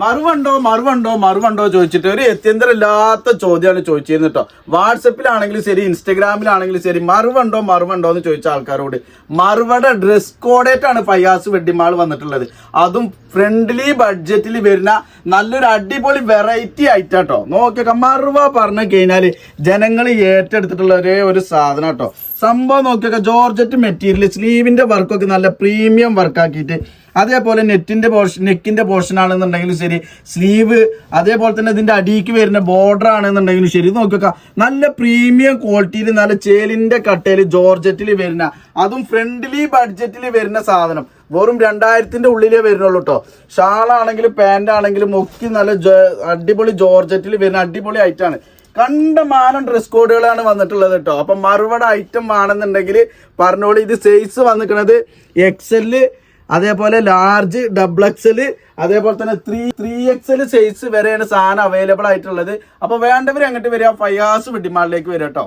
മറുവണ്ടോ ചോദിച്ചിട്ട് ഒരു എത്യന്തരമില്ലാത്ത ചോദ്യമാണ് ചോദിച്ചിരുന്നു കേട്ടോ. വാട്സപ്പിലാണെങ്കിലും ശരി, ഇൻസ്റ്റഗ്രാമിലാണെങ്കിലും ശരി, മറുവണ്ടോ എന്ന് ചോദിച്ച ആൾക്കാരോട് മറുവട ഡ്രസ് കോഡേറ്റാണ് ഫയാസ് വെഡിങ് മാൾ വന്നിട്ടുള്ളത്. അതും ഫ്രണ്ട്ലി ബഡ്ജറ്റിൽ വരുന്ന നല്ലൊരു അടിപൊളി വെറൈറ്റി ആയിട്ടാട്ടോ. നോക്കിയൊക്കെ മറുവ പറഞ്ഞു കഴിഞ്ഞാല് ജനങ്ങൾ ഏറ്റെടുത്തിട്ടുള്ള ഒരേ ഒരു സാധനം കേട്ടോ. സംഭവം നോക്കിയൊക്കെ ജോർജറ്റ് മെറ്റീരിയൽ, സ്ലീവിന്റെ വർക്കൊക്കെ നല്ല പ്രീമിയം വർക്കാക്കിയിട്ട്, അതേപോലെ നെക്കിന്റെ പോർഷൻ ആണെന്നുണ്ടെങ്കിലും ശരി, സ്ലീവ്, അതേപോലെ തന്നെ ഇതിന്റെ അടിക്ക് വരുന്ന ബോർഡർ ആണെന്നുണ്ടെങ്കിലും ശരി, നോക്കിയൊക്കെ നല്ല പ്രീമിയം ക്വാളിറ്റിയിൽ നല്ല ചേലിന്റെ കട്ടയിൽ ജോർജറ്റിൽ വരുന്ന, അതും ഫ്രണ്ട്ലി ബഡ്ജറ്റിൽ വരുന്ന സാധനം. വെറും 2000 ഉള്ളിലേ വരുന്നുള്ളൂ കേട്ടോ. ഷാളാണെങ്കിലും പാന്റ് ആണെങ്കിലും ഒക്കെ നല്ല അടിപൊളി ജോർജറ്റിൽ വരുന്ന അടിപൊളി ഐറ്റാണ്. കണ്ടമാനം ഡ്രസ് കോഡുകളാണ് വന്നിട്ടുള്ളത് കേട്ടോ. അപ്പൊ മറുപടി ഐറ്റം ആണെന്നുണ്ടെങ്കിൽ പറഞ്ഞോളൂ. ഇത് സൈസ് വന്നിക്കുന്നത് XL, അതേപോലെ ലാർജ്, XXL, അതേപോലെ തന്നെ 3XL സൈസ് വരെയാണ് സാധനം അവൈലബിൾ ആയിട്ടുള്ളത്. അപ്പൊ വേണ്ടവർ അങ്ങോട്ട് വരിക, ഫയാസ് വെഡിങ് മാളിലേക്ക് വരിക കേട്ടോ.